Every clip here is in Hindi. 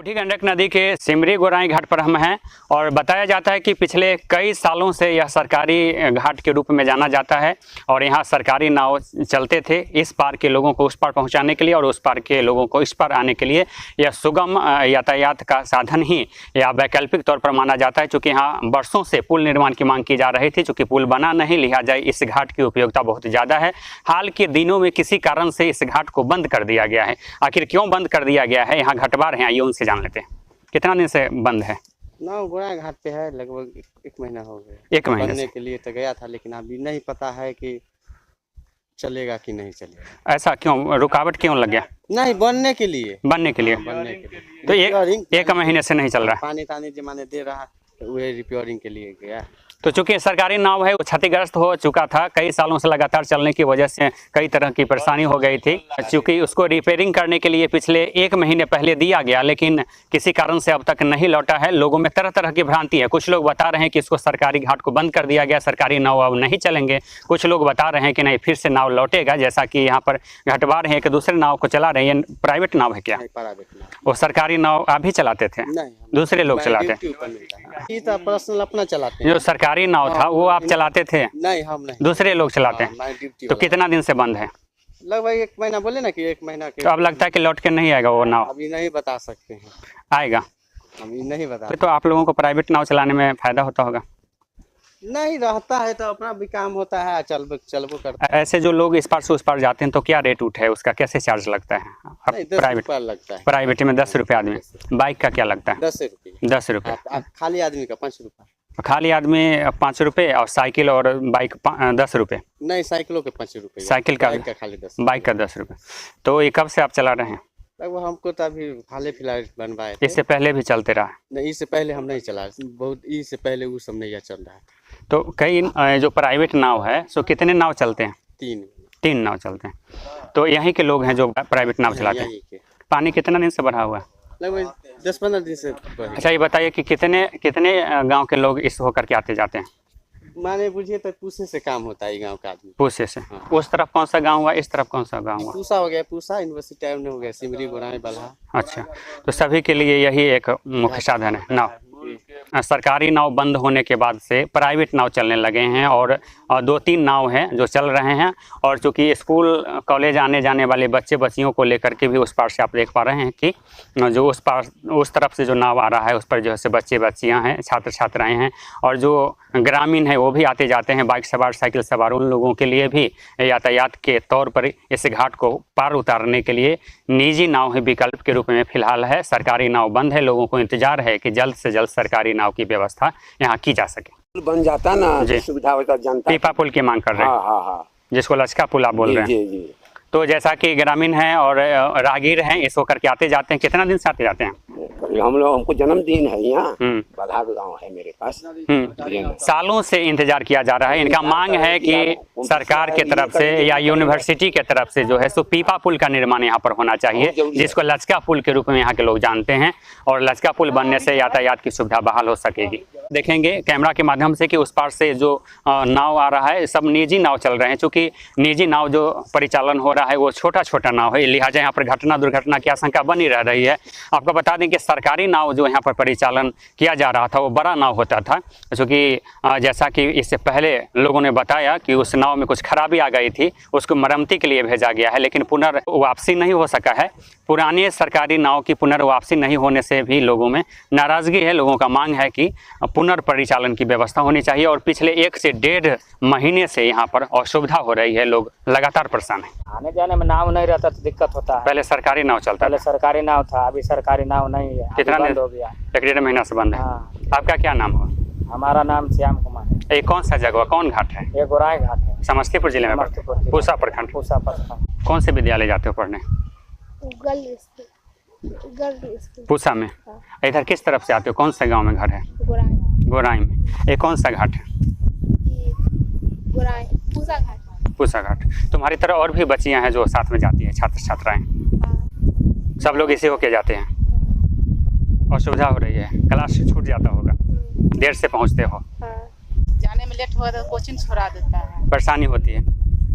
बूढ़ी गंडक नदी के सिमरी गोराई घाट पर हम हैं और बताया जाता है कि पिछले कई सालों से यह सरकारी घाट के रूप में जाना जाता है और यहाँ सरकारी नाव चलते थे इस पार के लोगों को उस पार पहुँचाने के लिए और उस पार के लोगों को इस पार आने के लिए। यह सुगम यातायात का साधन ही या वैकल्पिक तौर पर माना जाता है, चूँकि यहाँ वर्षों से पुल निर्माण की मांग की जा रही थी। चूँकि पुल बना नहीं, लिहाजा इस घाट की उपयोगिता बहुत ज़्यादा है। हाल के दिनों में किसी कारण से इस घाट को बंद कर दिया गया है। आखिर क्यों बंद कर दिया गया है, यहाँ घाटवार हैं, आइए उनसे जान लेते हैं। कितना दिन से बंद है? नाव गोराई घाट पे है लगभग एक महीना हो गया। एक महीने बनने के लिए तो गया था, लेकिन अभी नहीं पता है कि चलेगा कि नहीं चलेगा। ऐसा क्यों, रुकावट क्यों लग गया? नहीं, बनने के लिए बनने के लिए तो एक महीने से नहीं चल रहा है। पानी तानी जमाने दे रहा तो वही रिपेयरिंग के लिए गया। तो चूंकि सरकारी नाव है वो क्षतिग्रस्त हो चुका था, कई सालों से लगातार चलने की वजह से कई तरह की परेशानी हो गई थी। चूंकि उसको रिपेयरिंग करने के लिए पिछले एक महीने पहले दिया गया, लेकिन किसी कारण से अब तक नहीं लौटा है। लोगों में तरह तरह की भ्रांति है। कुछ लोग बता रहे हैं कि इसको सरकारी घाट को बंद कर दिया गया, सरकारी नाव अब नहीं चलेंगे। कुछ लोग बता रहे हैं कि नहीं, फिर से नाव लौटेगा। जैसा कि यहाँ पर घाटवार है, एक दूसरे नाव को चला रहे हैं। प्राइवेट नाव है क्या? वो सरकारी नाव आप भी चलाते थे? दूसरे लोग चलाते हैं? पर्सनल अपना चलाते हैं। जो सरकारी नाव था वो आप चलाते थे? नहीं, हम नहीं, दूसरे लोग चलाते हैं। तो कितना दिन से बंद है? लगभग एक महीना, बोले ना कि एक महीना के। तो अब लगता है कि लौट के नहीं आएगा वो नाव? अभी नहीं बता सकते हैं। आएगा? अभी नहीं बता। तो आप लोगों को प्राइवेट नाव चलाने में फायदा होता होगा? नहीं, रहता है तो अपना भी काम होता है, चलबो करता है। ऐसे जो लोग इस पार से उस पार जाते हैं तो क्या रेट उठ है उसका, कैसे चार्ज लगता है? प्राइवेट लगता है। प्राइवेट में 10 रुपये आदमी। बाइक का क्या लगता है? 10 रुपये। 10 रुपये खाली आदमी का 5 रुपये। खाली आदमी 5 रुपये और साइकिल और बाइक 10 रुपये? नहीं, साइकिलों के 5 रुपये। साइकिल का खाली 10। बाइक का 10 रुपये। तो ये कब से आप चला रहे हैं? लगभग हमको तो अभी हाल फिलहाल बनवाए थे। इससे पहले भी चलते रहा? नहीं, इससे पहले हम नहीं चला, बहुत इससे पहले वो सब नहीं चल रहा है। तो कई जो प्राइवेट नाव है सो कितने नाव चलते हैं? 3 नाव चलते हैं। तो यहीं के लोग हैं जो प्राइवेट नाव चलाते हैं। पानी कितना दिन से बढ़ा हुआ है? लगभग 10-15 दिन से। अच्छा, ये बताइए कि कितने गांव के लोग इस होकर के आते जाते हैं? माने बुझिए तो पूसे से काम होता है गांव का आदमी। पूसे से? हाँ। उस तरफ कौन सा गांव हुआ, इस तरफ कौन सा गांव हुआ? पूसा हो गया, पूसा यूनिवर्सिटी टाइम में हो गया, सिमरी गोराई बल्हा। अच्छा, तो सभी के लिए यही एक मुख्य साधन है नाव। सरकारी नाव बंद होने के बाद से प्राइवेट नाव चलने लगे हैं और 2-3 नाव हैं जो चल रहे हैं। और चूँकि स्कूल कॉलेज आने जाने वाले बच्चे बच्चियों को लेकर के भी उस पार से आप देख पा रहे हैं कि जो उस तरफ से जो नाव आ रहा है उस पर जो है बच्चे बच्चियां हैं, छात्र छात्राएं हैं। और जो ग्रामीण है वो भी आते जाते हैं, बाइक सवार, साइकिल सवार। उन लोगों के लिए भी यातायात के तौर पर इस घाट को पार उतारने के लिए निजी नाव ही विकल्प के रूप में फिलहाल है। सरकारी नाव बंद है। लोगों को इंतजार है कि जल्द से जल्द सरकारी नाव की व्यवस्था यहाँ की जा सके। पुल बन जाता ना, सुविधा होता जनता। पीपा पुल की मांग कर रहे हैं? हाँ, जिसको लचका पुल आप बोल रहे हैं। जी। तो जैसा कि ग्रामीण हैं और राहगीर हैं, इस होकर के आते जाते हैं। कितना दिन से आते जाते हैं? हमको जन्मदिन है यहाँ, बल्हा गाँव है मेरे पास। सालों से इंतजार किया जा रहा है। इनका मांग है कि सरकार के तरफ से या यूनिवर्सिटी के तरफ से जो है सो पीपा पुल का निर्माण यहाँ पर होना चाहिए, जिसको लचका पुल के रूप में यहाँ के लोग जानते हैं। और लचका पुल बनने से यातायात की सुविधा बहाल हो सकेगी। देखेंगे कैमरा के माध्यम से कि उस पार से जो नाव आ रहा है सब निजी नाव चल रहे हैं। चूँकि निजी नाव जो परिचालन हो रहा है वो छोटा नाव है, लिहाजा यहाँ पर घटना दुर्घटना की आशंका बनी रह रही है। आपको बता दें कि सरकारी नाव जो यहाँ पर परिचालन किया जा रहा था वो बड़ा नाव होता था। चूँकि जैसा कि इससे पहले लोगों ने बताया कि उस नाव में कुछ खराबी आ गई थी, उसको मरम्मती के लिए भेजा गया है, लेकिन पुनर्वापसी नहीं हो सका है। पुराने सरकारी नाव की पुनर्वापसी नहीं होने से भी लोगों में नाराज़गी है। लोगों का मांग है कि पुनर्परिचालन की व्यवस्था होनी चाहिए। और पिछले 1 से 1.5 महीने से यहाँ पर असुविधा हो रही है, लोग लगातार परेशान हैं। आने जाने में नाव नहीं रहता तो दिक्कत होता है। पहले सरकारी नाव चलता, पहले सरकारी नाव था, अभी सरकारी नाव नहीं है। कितना बंद हो गया? 1-1.5 महीना से बंद है। हाँ। आपका क्या नाम हुआ? हमारा नाम श्याम कुमार है। ये कौन सा जगह, कौन घाट है? ये गोराई घाट है, समस्तीपुर जिले में पड़ता है, पूसा प्रखंड। पूसा प्रखंड। कौन से विद्यालय जाते हो पढ़ने? पूसा में। इधर किस तरफ से आते हो? कौन सा गांव में घर है? गोराई में। ये कौन सा घाट है? पूसा घाट। तुम्हारी तरह और भी बच्चियां हैं जो साथ में जाती हैं, छात्र छात्राएं? सब लोग इसे होके जाते हैं। असुविधा हो रही है, क्लास छूट जाता होगा, देर से पहुंचते हो? जाने में लेट हुआ तो कोचिंग छोड़ा देता है, परेशानी होती है।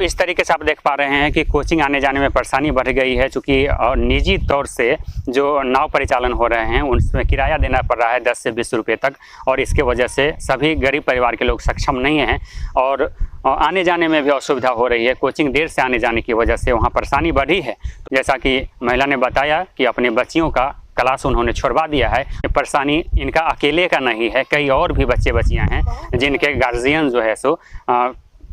इस तरीके से आप देख पा रहे हैं कि कोचिंग आने जाने में परेशानी बढ़ गई है, चूँकि निजी तौर से जो नाव परिचालन हो रहे हैं उनमें किराया देना पड़ रहा है 10 से 20 रुपये तक, और इसके वजह से सभी गरीब परिवार के लोग सक्षम नहीं हैं और आने जाने में भी असुविधा हो रही है। कोचिंग देर से आने जाने की वजह से वहाँ परेशानी बढ़ी है। जैसा कि महिला ने बताया कि अपनी बच्चियों का क्लास उन्होंने छोड़वा दिया है। परेशानी इनका अकेले का नहीं है, कई और भी बच्चे बच्चियाँ हैं जिनके गार्जियन जो है सो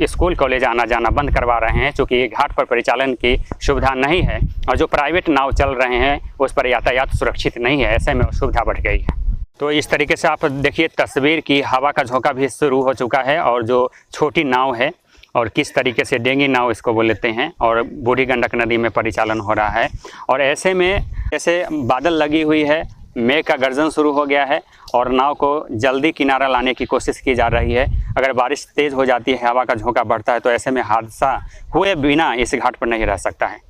स्कूल कॉलेज आना जाना बंद करवा रहे हैं, चूँकि घाट पर परिचालन की सुविधा नहीं है और जो प्राइवेट नाव चल रहे हैं उस पर यातायात सुरक्षित नहीं है, ऐसे में असुविधा बढ़ गई है। तो इस तरीके से आप देखिए तस्वीर की हवा का झोंका भी शुरू हो चुका है और जो छोटी नाव है और किस तरीके से डेंगी नाव इसको बोलते हैं और बूढ़ी गंडक नदी में परिचालन हो रहा है। और ऐसे में जैसे बादल लगी हुई है, मेघ का गर्जन शुरू हो गया है और नाव को जल्दी किनारा लाने की कोशिश की जा रही है। अगर बारिश तेज़ हो जाती है, हवा का झोंका बढ़ता है तो ऐसे में हादसा हुए बिना इस घाट पर नहीं रह सकता है।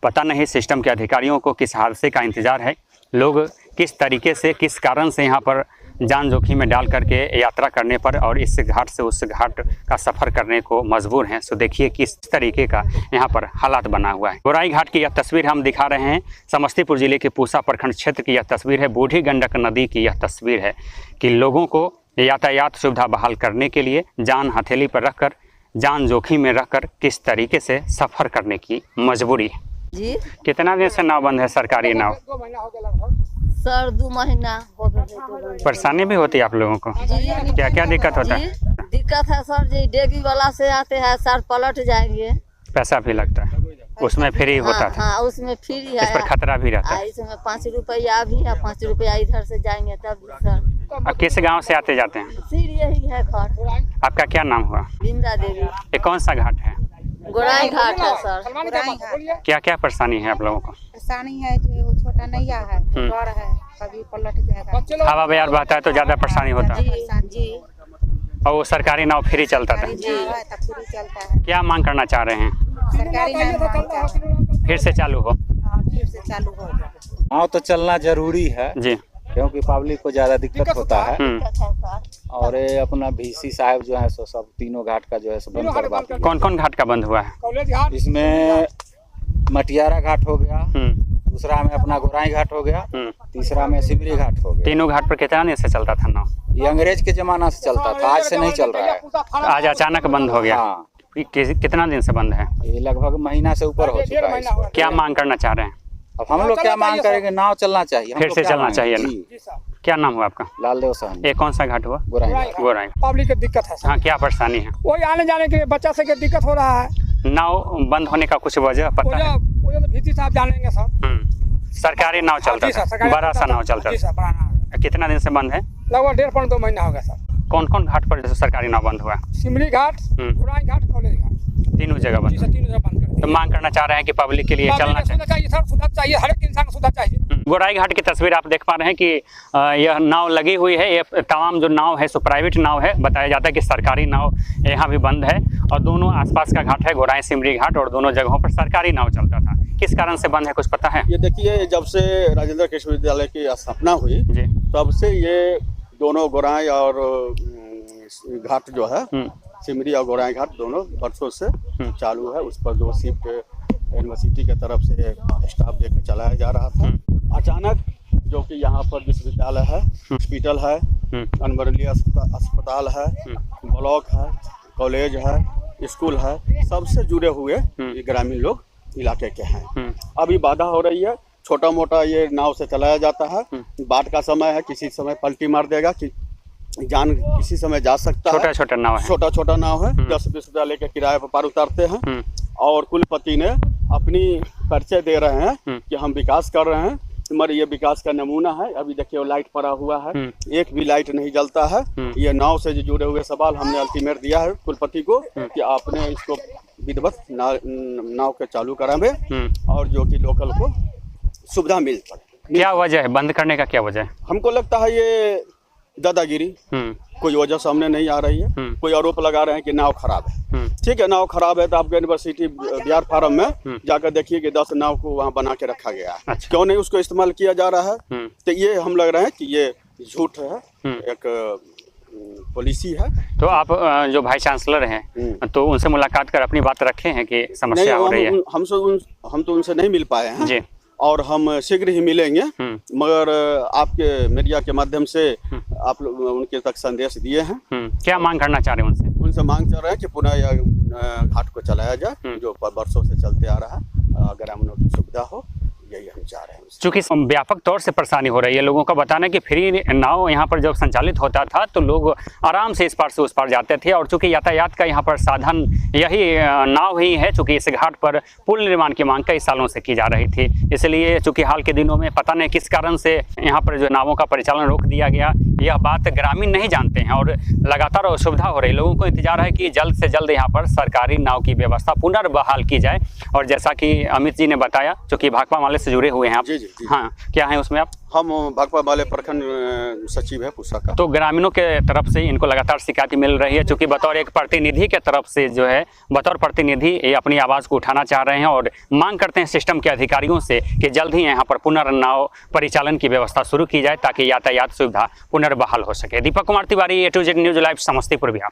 पता नहीं सिस्टम के अधिकारियों को किस हादसे का इंतज़ार है, लोग किस तरीके से किस कारण से यहाँ पर जान जोखिम में डाल करके यात्रा करने पर और इस घाट से उस घाट का सफ़र करने को मजबूर हैं। सो देखिए किस तरीके का यहाँ पर हालात बना हुआ है। गोराई घाट की यह तस्वीर हम दिखा रहे हैं। समस्तीपुर जिले के पूसा प्रखंड क्षेत्र की यह तस्वीर है। बूढ़ी गंडक नदी की यह तस्वीर है कि लोगों को यातायात सुविधा बहाल करने के लिए जान हथेली पर रखकर, जान जोखिम में रखकर किस तरीके से सफ़र करने की मजबूरी है। जी कितना दिन से नाव बंद है, सरकारी नाव? सर 2 महीना हो गए। परेशानी भी होती है आप लोगों को? जी क्या क्या दिक्कत होता है? दिक्कत है सर जी, डेगी वाला से आते हैं सर, पलट जाएंगे, पैसा भी लगता है, उसमें फ्री होता था। हाँ उसमें फ्री है, इस पर खतरा भी रहता है। इसमें 5 रुपया भी है, 5 रुपया इधर से जाएंगे तब सर। और किस गांव से आते जाते हैं? फिर यही है घर। आपका क्या नाम हुआ? बिमला देवी। ये कौन सा घाट है? गोराई घाट है सर। क्या क्या परेशानी है आप लोगों को? परेशानी है जो वो छोटा नैया है, डर है कभी पलट जाएगा। हवा बयार बहता है तो ज्यादा परेशानी होता है। जी और वो सरकारी नाव फ्री चलता था। पूरी चलता है। क्या मांग करना चाह रहे हैं? सरकारी नाव फिर से चालू हो? फिर से चालू हो। नाव तो चलना जरूरी है जी, क्योंकि पब्लिक को ज्यादा दिक्कत होता है। और ये अपना VC साहब जो है सो सब तीनों घाट का जो है सो बंद करवा दिया। कौन कौन घाट का बंद हुआ है? इसमें मटियारा घाट हो गया, दूसरा में अपना गोराई घाट हो गया, तीसरा में सिमरी घाट हो गया। तीनों घाट पर कितना दिन से चलता था नाव? ये अंग्रेज के जमाना से चलता था, आज से नहीं चल रहा है। आज अचानक बंद हो गया। हाँ, कितना दिन से बंद है? ये लगभग महीना से ऊपर हो चुका है इसको। क्या मांग करना चाह रहे हैं? अब हम लोग क्या मांग करेंगे? नाव चलना चाहिए। फिर से चलना चाहिए ना? क्या नाम हुआ आपका? लालदेव साहब। ये कौन सा घाट हुआ? गोराई। पब्लिक की दिक्कत है। हाँ, क्या परेशानी है? वही आने जाने के लिए बच्चा से दिक्कत हो रहा है। नाव बंद होने का कुछ वजह पता है? भीती साहब जानेंगे सब। सरकारी नाव चलता था, बड़ा सा नाव चलता था। कितना दिन से बंद है? लगभग 1.5-2 महीना हो गया सर। कौन कौन घाट पर जैसे सरकारी नाव बंद हुआ? सिमरी घाट, गोराई घाट, कॉलेज घाट, तीनों जगह बंद। तीनों जगह बंद कर। तो मांग करना चाह रहे हैं कि पब्लिक के लिए चलना चाहिए सर, सुधार चाहिए, हर एक इंसान को सुधार चाहिए। गोराई घाट की तस्वीर आप देख पा रहे हैं कि यह नाव लगी हुई है। ये तमाम जो नाव है सो प्राइवेट नाव है। बताया जाता है कि सरकारी नाव यहाँ भी बंद है और दोनों आसपास का घाट है, गोराई सिमरी घाट, और दोनों जगहों पर सरकारी नाव चलता था। किस कारण से बंद है, कुछ पता है? ये देखिए, जब से राजेंद्र कृषि विश्वविद्यालय की स्थापना हुई जी, तब से ये दोनों गोराई और घाट जो है, सिमरी और गोराई घाट दोनों वर्षों से चालू है। उस पर 2 शिफ्ट यूनिवर्सिटी की तरफ से स्टाफ देकर चलाया जा रहा था। अचानक जो कि यहाँ पर विश्वविद्यालय है, हॉस्पिटल है, अनुमंडलीय अस्पताल है, ब्लॉक है, कॉलेज है, स्कूल है, सबसे जुड़े हुए ये ग्रामीण लोग इलाके के हैं। अभी बाधा हो रही है। छोटा मोटा ये नाव से चलाया जाता है। बाढ़ का समय है, किसी समय पलटी मार देगा कि जान किसी समय जा सकता है। छोटा नाव है, छोटा नाव है। 10 विश्वविद्यालय के किराए पर पार उतारते हैं और कुलपति ने अपनी परिचय दे रहे हैं कि हम विकास कर रहे हैं, मगर ये विकास का नमूना है। अभी देखिए वो लाइट पड़ा हुआ है, एक भी लाइट नहीं जलता है। ये नाव से जो जुड़े हुए सवाल हमने अल्टीमेट दिया है कुलपति को कि आपने इसको विधिवत नाव के चालू करावे और जो कि लोकल को सुविधा मिल सके। क्या वजह है बंद करने का? क्या वजह है? हमको लगता है ये दादागिरी, कोई वजह सामने नहीं आ रही है। कोई आरोप लगा रहे हैं कि नाव खराब है। ठीक है, नाव खराब है तो आपके यूनिवर्सिटी बिहार फार्म में जाकर देखिए कि 10 नाव को वहाँ बना के रखा गया है। अच्छा। क्यों नहीं उसको इस्तेमाल किया जा रहा है? तो ये हम लग रहे हैं कि ये झूठ है, एक पॉलिसी है। तो आप जो वाइस चांसलर हैं तो उनसे मुलाकात कर अपनी बात रखे हैं कि समस्या हो रही है? हम तो उनसे नहीं मिल पाए हैं जी, और हम शीघ्र ही मिलेंगे, मगर आपके मीडिया के माध्यम से आप लोग उनके तक संदेश दिए हैं। क्या मांग करना चाह रहे हैं उनसे? उनसे मांग कर रहे हैं कि पुनः यह घाट को चलाया जाए, जो वर्षों से चलते आ रहा है, अगर हम लोग की सुविधा हो, यही हम चाह रहे हैं। चूँकि व्यापक तौर से परेशानी हो रही है, लोगों का बताना है कि फ्री नाव यहाँ पर जब संचालित होता था तो लोग आराम से इस पार से उस पार जाते थे, और चूँकि यातायात का यहाँ पर साधन यही नाव ही है, चूँकि इस घाट पर पुल निर्माण की मांग कई सालों से की जा रही थी। इसलिए चूँकि हाल के दिनों में पता नहीं किस कारण से यहाँ पर जो नावों का परिचालन रोक दिया गया, यह बात ग्रामीण नहीं जानते हैं और लगातार असुविधा हो रही। लोगों को इंतजार है कि जल्द से जल्द यहाँ पर सरकारी नाव की व्यवस्था पुनर्बहाल की जाए। और जैसा कि अमित जी ने बताया, चूँकि भाकपा माले से जुड़े हुए हैं आप। जी। हाँ, क्या है उसमें आप? हम भाकपा माले प्रखंड सचिव है पूसा का। तो ग्रामीणों के तरफ से इनको लगातार शिकायत मिल रही है, चूँकि बतौर एक प्रतिनिधि के तरफ से जो है, बतौर प्रतिनिधि ये अपनी आवाज़ को उठाना चाह रहे हैं और मांग करते हैं सिस्टम के अधिकारियों से कि जल्द ही यहाँ पर पुनर्नाव परिचालन की व्यवस्था शुरू की जाए ताकि यातायात सुविधा पुनर्बहाल हो सके। Deepak Kumar Tiwari, A to Z news live, Samastipur, Bihar.